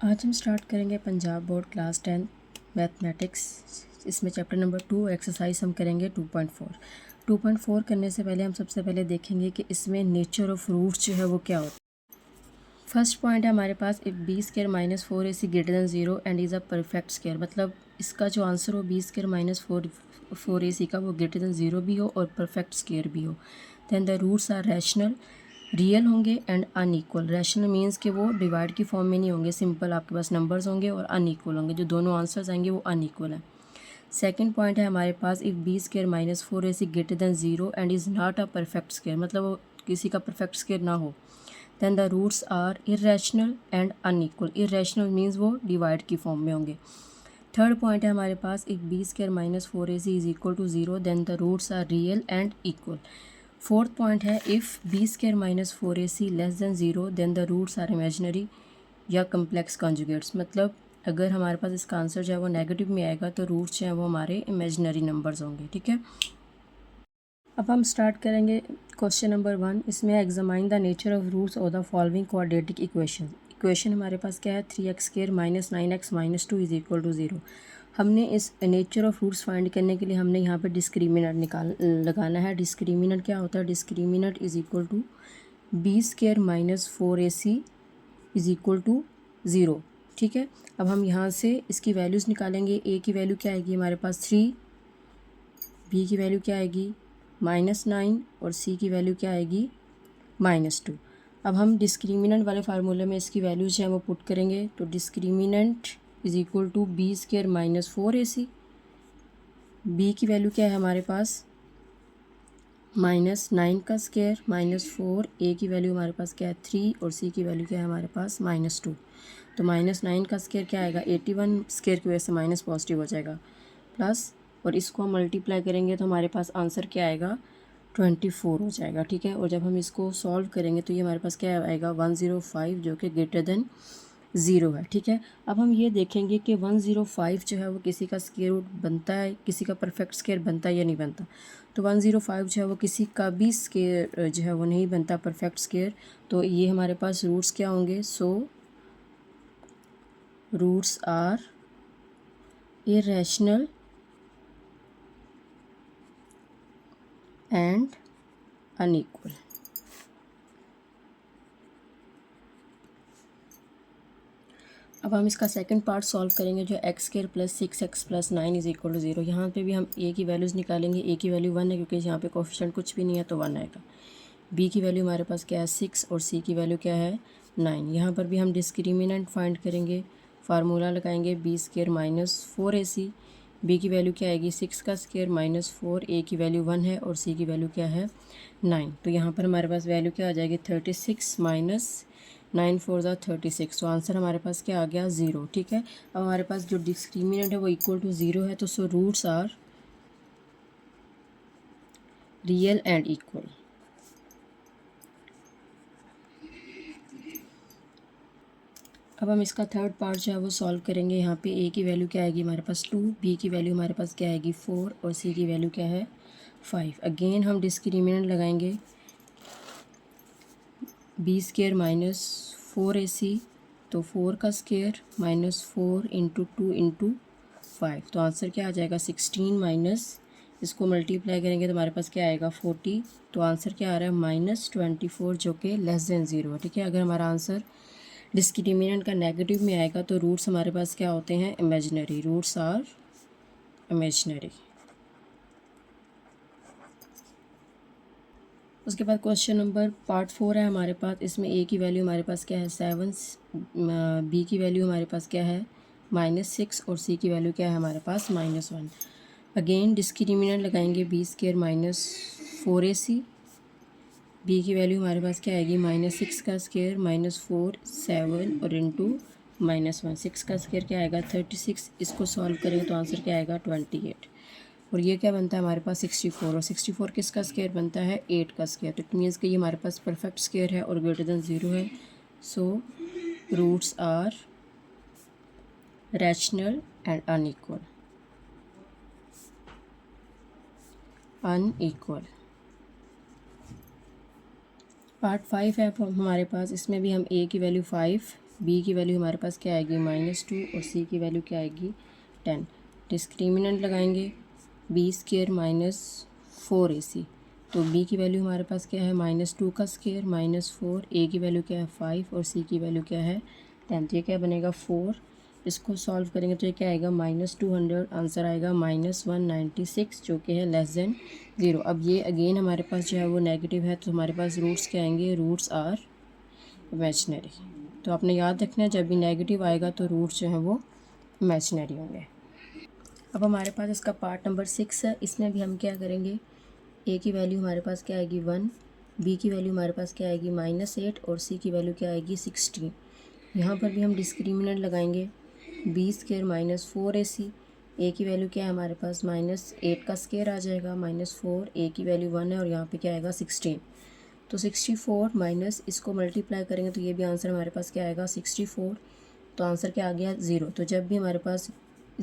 आज हम स्टार्ट करेंगे पंजाब बोर्ड क्लास 10 मैथमेटिक्स। इसमें चैप्टर नंबर 2 एक्सरसाइज हम करेंगे 2.4। 2.4 करने से पहले हम सबसे पहले देखेंगे कि इसमें नेचर ऑफ रूट्स जो है वो क्या होता है। फर्स्ट पॉइंट है हमारे पास, if B square minus 4ac greater than 0 and is a perfect square, मतलब इसका जो आंसर हो बी स्क्वायर माइनस 4ac का वो ग्रेटर दैन 0 भी हो और परफेक्ट स्क्वायर भी हो, then the roots are rational, real होंगे एंड अनइक्वल। रैशनल मीन्स कि वो डिवाइड की फॉर्म में नहीं होंगे, सिंपल आपके पास नंबर्स होंगे, और अनइक्वल होंगे, जो दोनों आंसर्स आएंगे वो अनइक्वल है। सेकंड पॉइंट है हमारे पास, if B square minus 4ac greater than 0 and is not a perfect square, मतलब वो किसी का परफेक्ट स्क्वायर ना हो, then the roots are irrational and unequal. Irrational means वो डिवाइड की फॉर्म में होंगे। थर्ड पॉइंट है हमारे पास, if B square minus 4ac is equal to 0 then the roots are real and equal. Fourth point है, if B square minus 4ac less than 0 then the roots are imaginary या complex conjugates, मतलब अगर हमारे पास इसका answer जो है वो negative में आएगा तो रूट्स जो है वो हमारे इमेजनरी नंबर्स होंगे। ठीक है, अब हम स्टार्ट करेंगे क्वेश्चन नंबर 1। इसमें examine the nature of roots और the following quadratic equation. Equation हमारे पास क्या है, 3x square minus 9x minus 2 is equal to 0। हमने इस नेचर ऑफ रूट्स फाइंड करने के लिए हमने यहाँ पे डिस्क्रिमिनेंट लगाना है। डिस्क्रिमिनेंट क्या होता है, discriminant is equal to b square minus 4ac is equal to 0। ठीक है, अब हम यहाँ से इसकी वैल्यूज़ निकालेंगे। a की वैल्यू क्या आएगी हमारे पास 3, b की वैल्यू क्या आएगी -9 और c की वैल्यू क्या आएगी -2। अब हम डिस्क्रिमिनेंट वाले फार्मूले में इसकी वैल्यूज जो है वो पुट करेंगे, तो discriminant is equal to b square minus 4ac। b की वैल्यू क्या है हमारे पास -9 का स्क्वायर -4, a की वैल्यू हमारे पास क्या है 3 और c की वैल्यू क्या है हमारे पास -2। तो -9 का स्क्वायर क्या आएगा 81, स्क्वायर की वजह से माइनस पॉजिटिव हो जाएगा, प्लस, और इसको हम मल्टीप्लाई करेंगे तो हमारे पास आंसर क्या आएगा 24 हो जाएगा। ठीक है, और जब हम इसको सॉल्व करेंगे तो ये हमारे पास क्या आएगा 105, जो कि ग्रेटर देन 0 है। ठीक है, अब हम ये देखेंगे कि 105 जो है वो किसी का स्क्वायर रूट बनता है, किसी का परफेक्ट स्क्वायर बनता है या नहीं बनता। तो 105 जो है वो किसी का भी स्क्वायर जो है वो नहीं बनता परफेक्ट स्क्वायर। तो ये हमारे पास रूट्स क्या होंगे, so roots are irrational and unequal. अब हम इसका सेकंड पार्ट सॉल्व करेंगे, जो x square plus 6x plus 9 is equal to 0। यहाँ पे भी हम a की वैल्यूज़ निकालेंगे। a की वैल्यू 1 है क्योंकि यहाँ पे कोफिशिएंट कुछ भी नहीं है तो 1 आएगा। b की वैल्यू हमारे पास क्या है 6 और c की वैल्यू क्या है 9। यहाँ पर भी हम डिस्क्रिमिनेंट फाइंड करेंगे, फार्मूला लगाएंगे b square minus 4ac। b की वैल्यू क्या आएगी 6 का स्क्वायर -4, a की वैल्यू 1 है और c की वैल्यू क्या है 9। तो यहाँ पर हमारे पास वैल्यू क्या आ जाएगी 36 माइनस 9 4 ज़ा 36। तो आंसर हमारे पास क्या आ गया 0। ठीक है, अब हमारे पास जो डिस्क्रिमिनेंट है वो इक्वल टू 0 है, तो so roots are real and equal. अब हम इसका थर्ड पार्ट जो है वो सॉल्व करेंगे। यहाँ पे a की वैल्यू क्या आएगी हमारे पास 2, b की वैल्यू हमारे पास क्या आएगी 4 और c की वैल्यू क्या है 5। अगेन हम डिस्क्रिमिनेंट लगाएंगे, बी स्क्वायर माइनस 4ac, तो 4 का स्क्वायर -4 इंटू 2 इंटू 5। तो आंसर क्या आ जाएगा 16 माइनस, इसको मल्टीप्लाई करेंगे तो हमारे पास क्या आएगा 40। तो आंसर क्या आ रहा है -24, जो कि लेस देन 0 है। ठीक है, अगर हमारा आंसर डिस्क्रिमिनेंट का नेगेटिव में आएगा तो रूट्स हमारे पास क्या होते हैं इमेजिनरी, रूट्स आर इमेजिनरी। उसके बाद क्वेश्चन नंबर पार्ट 4 है हमारे पास। इसमें a की वैल्यू हमारे पास क्या है 7, b की वैल्यू हमारे पास क्या है -6 और c की वैल्यू क्या है हमारे पास -1। अगेन डिस्क्रिमिनेंट लगाएंगे b square minus 4ac। b की वैल्यू हमारे पास क्या आएगी -6 का स्क्वायर -4 7 और इंटू -1। 6 का स्क्वायर क्या आएगा 36। इसको सॉल्व करेंगे तो आंसर क्या आएगा 28। और ये क्या बनता है हमारे पास 64, और 64 किसका स्क्वायर बनता है 8 का स्क्वायर। तो इट मीन्स कि ये हमारे पास परफेक्ट स्क्वायर है और ग्रेटर देन 0 है। So roots are rational and unequal. Part 5 है हमारे पास। इसमें भी हम a की वैल्यू 5, बी की वैल्यू हमारे पास क्या आएगी -2 और सी की वैल्यू क्या आएगी 10। डिस्क्रिमिनेंट लगाएंगे b² -4ac, तो b की वैल्यू हमारे पास क्या है -2 का स्क्वायर -4, a की वैल्यू क्या है 5 और c की वैल्यू क्या है 10। तो ये क्या बनेगा 4। इसको सॉल्व करेंगे तो ये क्या आएगा -200, आंसर आएगा -196 जो कि है लेस देन 0। अब ये अगेन हमारे पास जो है वो नेगेटिव है, तो हमारे पास रूट्स क्या आएंगे, रूट्स आर इमेजिनरी। तो आपने याद रखना है जब भी नेगेटिव आएगा तो रूट्स जो हैं वो इमेजिनरी होंगे। अब हमारे पास इसका पार्ट नंबर 6 है, इसमें भी हम क्या करेंगे, ए की वैल्यू हमारे पास क्या आएगी 1, बी की वैल्यू हमारे पास क्या आएगी -8 और सी की वैल्यू क्या आएगी 16। यहाँ पर भी हम डिस्क्रिमिनेंट लगाएंगे b² -4ac, ए की वैल्यू क्या है हमारे पास -8 का स्क्वायर आ जाएगा -4, ए की वैल्यू 1 है और यहाँ पे क्या आएगा 16। तो 64 माइनस इसको मल्टीप्लाई करेंगे तो ये भी आंसर हमारे पास क्या आएगा 64। तो आंसर क्या आ गया 0। तो जब भी हमारे पास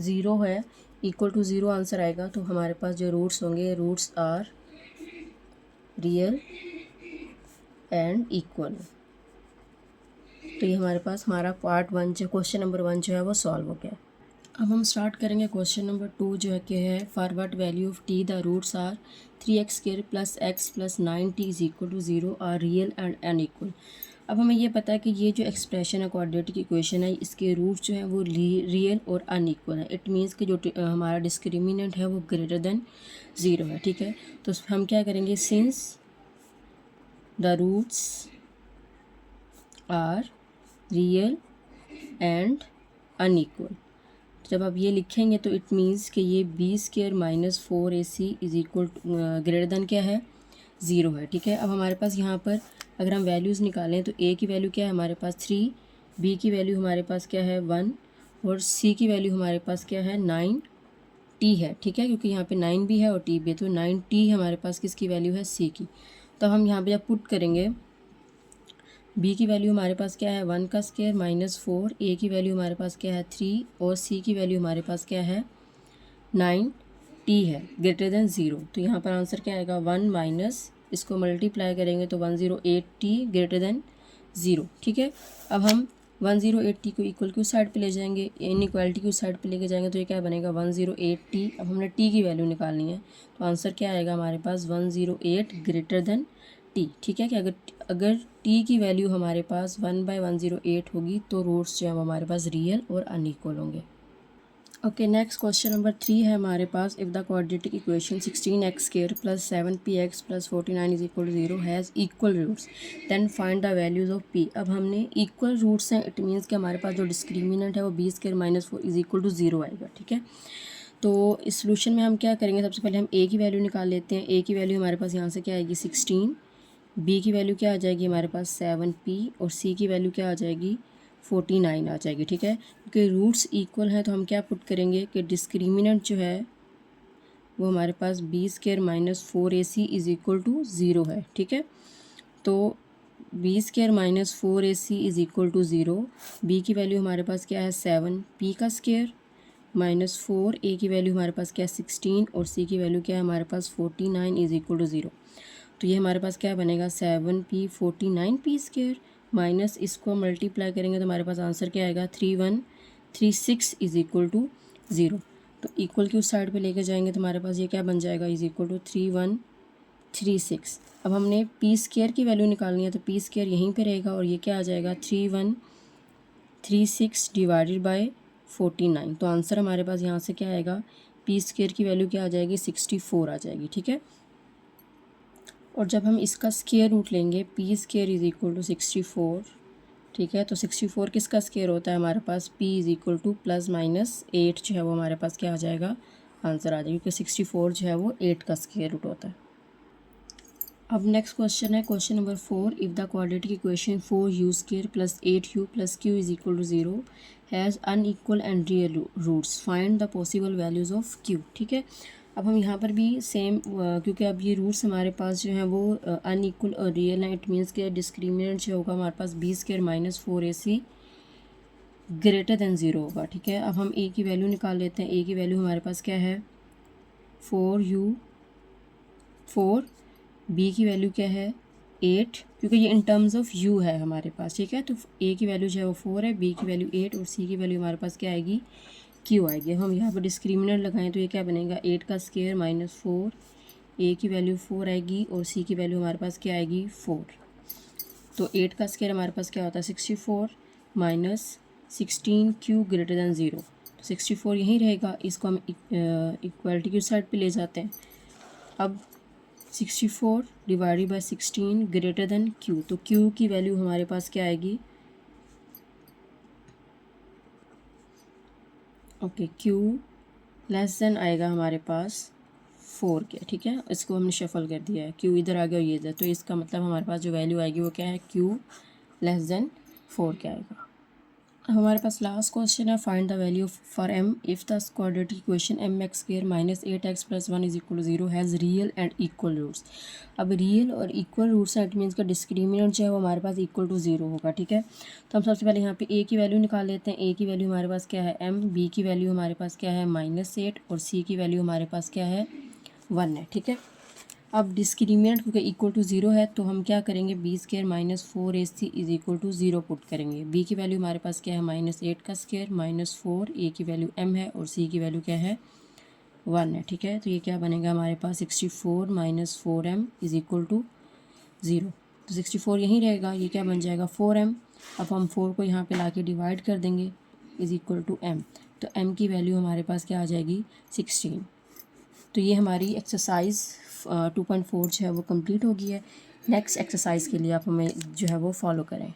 0 है इक्वल टू 0 आंसर आएगा, तो हमारे पास जो रूट्स होंगे roots are real and equal. तो ये हमारे पास हमारा पार्ट 1 जो क्वेश्चन नंबर 1 जो है वो सॉल्व हो गया। अब हम स्टार्ट करेंगे क्वेश्चन नंबर 2 जो है कि है for what value of t the roots are 3x² + x + 9t = 0 are real and unequal. अब हमें ये पता है कि ये जो एक्सप्रेशन है क्वाड्रेटिक इक्वेशन है, इसके रूट्स जो हैं वो रियल और अनइक्वल है। इट मीन्स कि जो हमारा डिस्क्रिमिनेंट है वो ग्रेटर देन 0 है, ठीक है। तो हम क्या करेंगे, since the roots are real and unequal, जब आप ये लिखेंगे तो इट मीन्स कि ये b² -4ac ग्रेटर देन क्या है 0 है, ठीक है। अब हमारे पास यहाँ पर अगर हम वैल्यूज़ निकालें तो a की वैल्यू क्या है हमारे पास 3, b की वैल्यू हमारे पास क्या है 1 और c की वैल्यू हमारे पास क्या है 9t है, ठीक है, क्योंकि यहाँ पे 9 भी है और t भी है। तो 9t हमारे पास किसकी वैल्यू है c की। तो हम यहाँ पे जब पुट करेंगे b की वैल्यू हमारे पास क्या है 1 का स्क्वायर -4, a की वैल्यू हमारे पास क्या है 3 और c की वैल्यू हमारे पास क्या है 9t है ग्रेटर देन 0। तो यहाँ पर आंसर क्या आएगा 1 माइनस इसको मल्टीप्लाई करेंगे तो 108t ग्रेटर देन 0, ठीक है। अब हम 108t को इक्वल की उस साइड पे ले जाएंगे, इनइक्वालिटी की उस साइड पे लेके जाएंगे तो ये क्या बनेगा 108t। अब हमने t की वैल्यू निकालनी है, तो आंसर क्या आएगा हमारे पास 108 ग्रेटर देन t, ठीक है। कि अगर t की वैल्यू हमारे पास 1/108 होगी तो रूट्स जो है हमारे पास रियल और अनइक्वल होंगे। ओके, नेक्स्ट क्वेश्चन नंबर 3 है हमारे पास, if the quadratic equation 16x² + 7px + 49 = 0 has equal roots then find the values of p। अब हमने इक्वल रूट्स हैं, इट मीन्स कि हमारे पास जो डिस्क्रिमिनेंट है वो b² -4 = 0 आएगा, ठीक है। तो इस सोल्यूशन में हम क्या करेंगे, सबसे पहले हम a की वैल्यू निकाल लेते हैं। a की वैल्यू हमारे पास यहाँ से क्या आएगी 16, b की वैल्यू क्या आ जाएगी हमारे पास 7p और c की वैल्यू क्या आ जाएगी 49 आ जाएगी, ठीक है। क्योंकि रूट्स इक्वल हैं तो हम क्या पुट करेंगे कि डिस्क्रिमिनेंट जो है वो हमारे पास b² -4ac = 0 है, ठीक है। तो b² -4ac = 0, b की वैल्यू हमारे पास क्या है 7, p का स्क्वायर -4, a की वैल्यू हमारे पास क्या है 16 और c की वैल्यू क्या है हमारे पास 49 = 0। तो ये हमारे पास क्या बनेगा 7p 49p² माइनस इसको मल्टीप्लाई करेंगे तो हमारे पास आंसर क्या आएगा 3136 = 0। तो इक्वल की उस साइड पे लेके जाएंगे तो हमारे पास ये क्या बन जाएगा = 3136। अब हमने p² की वैल्यू निकालनी है तो p² यहीं पे रहेगा और ये क्या आ जाएगा 3136 डिवाइडेड बाय 49। तो आंसर हमारे पास यहाँ से क्या आएगा p² की वैल्यू क्या आ जाएगी 64 आ जाएगी, ठीक है। और जब हम इसका स्क्वायर रूट लेंगे p² = 64, ठीक है। तो 64 किसका स्क्वायर होता है हमारे पास p = +-8 जो है वो हमारे पास क्या आ जाएगा आंसर आ जाएगा, क्योंकि 64 जो है वो 8 का स्क्वायर रूट होता है। अब नेक्स्ट क्वेश्चन है question number 4, if the quadratic equation 4u² + 8u + q = 0 has unequal and real roots find the possible values of q, ठीक है। अब हम यहाँ पर भी सेम, क्योंकि अब ये रूट्स हमारे पास जो हैं वो अनइक्वल और रियल हैं, इट मीन्स के डिस्क्रिमिनेंट जो होगा हमारे पास b² -4ac ग्रेटर देन 0 होगा, ठीक है। अब हम a की वैल्यू निकाल लेते हैं। a की वैल्यू हमारे पास क्या है 4, b की वैल्यू क्या है 8, क्योंकि ये इन टर्म्स ऑफ u है हमारे पास, ठीक है। तो a की वैल्यू जो है वो 4 है, b की वैल्यू 8 और c की वैल्यू हमारे पास क्या आएगी, q आएगी। हम यहाँ पर डिस्क्रिमिनेंट लगाएं तो ये क्या बनेगा, 8 का स्क्वायर माइनस 4, a की वैल्यू 4 आएगी और c की वैल्यू हमारे पास क्या आएगी 4। तो 8 का स्क्वायर हमारे पास क्या होता है 64 माइनस 16 q ग्रेटर दैन 0, 64 यहीं रहेगा, इसको हम इक्वालिटी की साइड पे ले जाते हैं। अब 64 divided by 16 greater than q, तो q की वैल्यू हमारे पास क्या आएगी, ओके q लेस देन आएगा हमारे पास 4 के, ठीक है। इसको हमने शफल कर दिया है, q इधर आ गया और ये इधर, तो इसका मतलब हमारे पास जो वैल्यू आएगी वो क्या है, q लेस देन 4 के आएगा। हमारे पास लास्ट क्वेश्चन है, find the value for m if the quadratic equation mx square minus 8x plus 1 is equal to 0 has real and equal roots. अब रियल और इक्वल रूट्स है, इट मीन्स का discriminant जो है वो हमारे पास इक्वल टू 0 होगा, ठीक है। तो हम सबसे पहले यहाँ पे a की वैल्यू निकाल लेते हैं। a की वैल्यू हमारे पास क्या है m, b की वैल्यू हमारे पास क्या है -8 और c की वैल्यू हमारे पास क्या है 1 है, ठीक है। अब डिस्क्रिमिनेंट क्योंकि इक्वल टू 0 है तो हम क्या करेंगे, b square minus 4ac is equal to 0 put करेंगे। b की वैल्यू हमारे पास क्या है -8 का स्क्वायर माइनस 4, a की वैल्यू m है और c की वैल्यू क्या है 1 है, ठीक है। तो ये क्या बनेगा हमारे पास 64 minus 4m is equal to 0, तो 64 यहीं रहेगा, ये क्या बन जाएगा 4m। अब हम 4 को यहाँ पे ला के डिवाइड कर देंगे, इज इक्वल टू m, तो m की वैल्यू हमारे पास क्या आ जाएगी 16। तो ये हमारी एक्सरसाइज 2.4 जो है वो कंप्लीट हो गई है। नेक्स्ट एक्सरसाइज के लिए आप हमें जो है वो फॉलो करें।